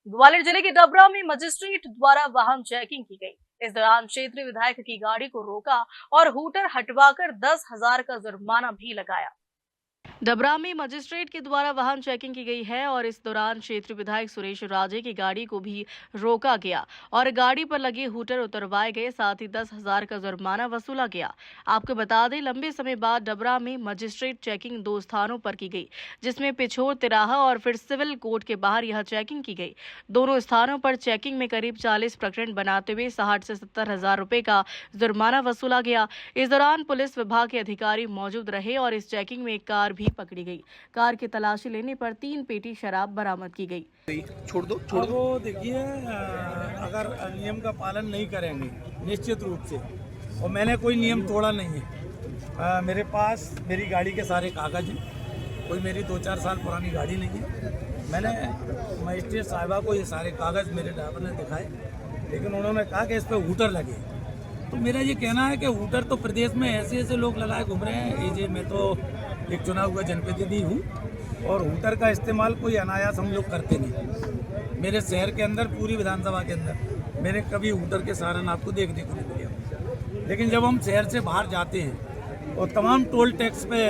ग्वालियर जिले के डबरा में मजिस्ट्रेट द्वारा वाहन चेकिंग की गई। इस दौरान क्षेत्रीय विधायक की गाड़ी को रोका और हूटर हटवाकर 10,000 का जुर्माना भी लगाया। डबरा में मजिस्ट्रेट के द्वारा वाहन चेकिंग की गई है और इस दौरान क्षेत्रीय विधायक सुरेश राजे की गाड़ी को भी रोका गया और गाड़ी पर लगे हूटर उतरवाए गए, साथ ही 10,000 का जुर्माना वसूला गया। आपको बता दें, लंबे समय बाद डबरा में मजिस्ट्रेट चेकिंग 2 स्थानों पर की गई, जिसमें पिछोर तिराहा और फिर सिविल कोर्ट के बाहर यह चेकिंग की गई। दोनों स्थानों पर चेकिंग में करीब 40 प्रकरण बनाते हुए 60 से 70,000 रुपए का जुर्माना वसूला गया। इस दौरान पुलिस विभाग के अधिकारी मौजूद रहे और इस चेकिंग में एक कार भी पकड़ी गई। कार की तलाशी लेने पर 3 पेटी शराब बरामद की गई। छोड़ दो। वो देखिए, अगर नियम का पालन नहीं करेंगे निश्चित रूप से, और मैंने कोई नियम तोड़ा नहीं है। मेरे पास मेरी गाड़ी के सारे कागज हैं, कोई मेरी 2-4 साल पुरानी गाड़ी नहीं है। मैंने मजिस्ट्रेट साहिबा को ये सारे कागज मेरे ड्राइवर ने दिखाए, लेकिन उन्होंने कहा कि इस पर हूटर लगे। तो मेरा ये कहना है कि हूटर तो प्रदेश में ऐसे ऐसे लोग लगाए घूम रहे हैं। ये मैं तो एक चुना हुआ जनप्रतिनिधि हूँ और हूटर का इस्तेमाल कोई अनायास हम लोग करते नहीं। मेरे शहर के अंदर, पूरी विधानसभा के अंदर मैंने कभी हूटर के सहारन आपको देखने को नहीं मिला। लेकिन जब हम शहर से बाहर जाते हैं और तमाम टोल टैक्स पे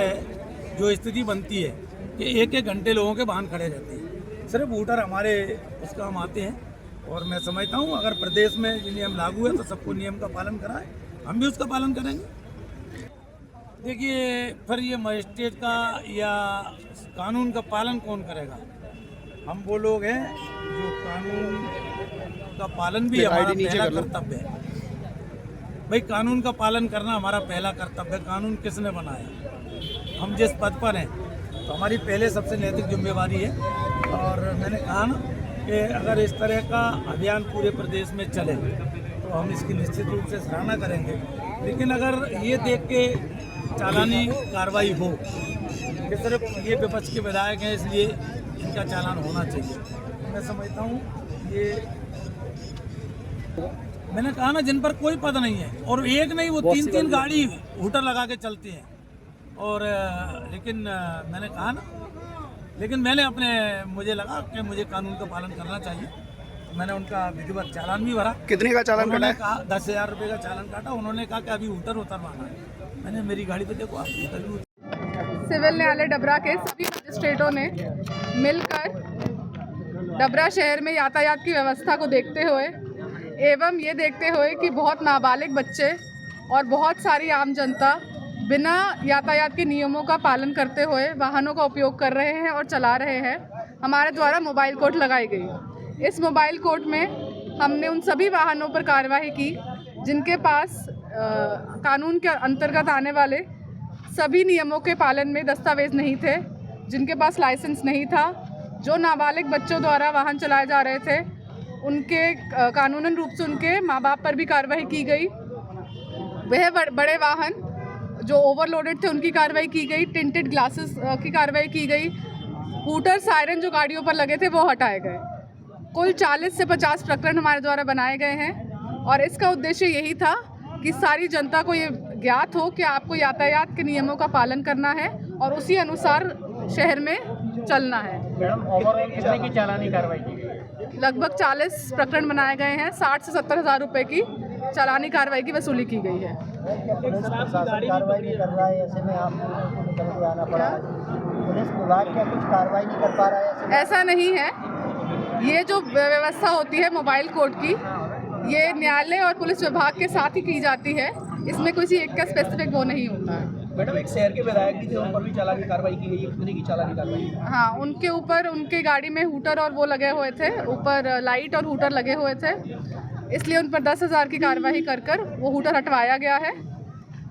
जो स्थिति बनती है कि एक एक घंटे लोगों के वाहन खड़े रहते हैं, सिर्फ हूटर हमारे उस काम आते हैं। और मैं समझता हूँ अगर प्रदेश में ये नियम लागू है तो सबको नियम का पालन कराए, हम भी उसका पालन करेंगे। देखिए, फिर ये मजिस्ट्रेट का या कानून का पालन कौन करेगा? हम वो लोग हैं जो कानून का पालन भी हमारा पहला कर्तव्य है। भाई, कानून का पालन करना हमारा पहला कर्तव्य है। कानून किसने बनाया? हम जिस पद पर हैं तो हमारी पहले सबसे नैतिक जिम्मेवारी है। और मैंने कहा ना कि अगर इस तरह का अभियान पूरे प्रदेश में चले तो हम इसकी निश्चित रूप से सराहना करेंगे। लेकिन अगर ये देख के चालानी कार्रवाई हो कि सिर्फ ये विपक्ष के विधायक हैं इसलिए इनका चालान होना चाहिए, मैं समझता हूँ ये, मैंने कहा ना, जिन पर कोई पद नहीं है और एक नहीं वो 3-3 गाड़ी हूटर लगा के चलते हैं। और लेकिन मैंने कहा ना, लेकिन मैंने मुझे लगा कि मुझे कानून का पालन करना चाहिए। मैंने उनका विधिवत चालान भी भरा। कितने का चालान काटा? कहा 10,000 रुपये का चालान काटा। उन्होंने कहा कि अभी हूटर उतरवाना है। मैंने मेरी गाड़ी पे देखो, आप सिविल न्यायालय डबरा के सभी मजिस्ट्रेटों ने मिलकर डबरा शहर में यातायात की व्यवस्था को देखते हुए एवं ये देखते हुए कि बहुत नाबालिग बच्चे और बहुत सारी आम जनता बिना यातायात के नियमों का पालन करते हुए वाहनों का उपयोग कर रहे हैं और चला रहे हैं, हमारे द्वारा मोबाइल कोर्ट लगाई गई। इस मोबाइल कोर्ट में हमने उन सभी वाहनों पर कार्रवाई की जिनके पास कानून के अंतर्गत आने वाले सभी नियमों के पालन में दस्तावेज नहीं थे, जिनके पास लाइसेंस नहीं था, जो नाबालिग बच्चों द्वारा वाहन चलाए जा रहे थे, उनके कानूनन रूप से उनके माँ बाप पर भी कार्रवाई की गई। वह बड़े वाहन जो ओवरलोडेड थे उनकी कार्रवाई की गई, टिंटेड ग्लासेस की कार्रवाई की गई, हूटर सायरन जो गाड़ियों पर लगे थे वो हटाए गए। कुल 40 से 50 प्रकरण हमारे द्वारा बनाए गए हैं और इसका उद्देश्य यही था कि सारी जनता को ये ज्ञात हो कि आपको यातायात के नियमों का पालन करना है और उसी अनुसार शहर में चलना है। मैडम, ओवरऑल कितने की चालानी कार्रवाई की गई? लगभग 40 प्रकरण बनाए गए हैं। 60 से 70,000 रुपये की चालानी कार्रवाई की वसूली की गई है। पुलिस प्रशासन कार्रवाई नहीं कर रहा है, ऐसे में आपको निकल के आना पड़ा। पुलिस विभाग क्या कुछ कार्रवाई नहीं कर पा रहा है? ऐसा नहीं है। ये जो व्यवस्था होती है मोबाइल कोर्ट की, ये न्यायालय और पुलिस विभाग के साथ ही की जाती है। इसमें किसी एक का स्पेसिफिक वो नहीं होता है। मैडम, एक शहर के विधायक भी थे, उन पर भी चालानी कार्रवाई की गई है। कितने की चालानी कार्रवाई? हाँ, उनके ऊपर उनके गाड़ी में हूटर और वो लगे हुए थे, ऊपर लाइट और हूटर लगे हुए थे, इसलिए उन पर 10,000 की कार्रवाई कर वो हूटर हटवाया गया है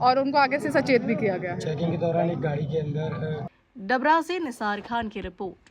और उनको आगे से सचेत भी किया गया है। चेकिंग के दौरान एक गाड़ी के अंदर डबरा से निसार खान की रिपोर्ट।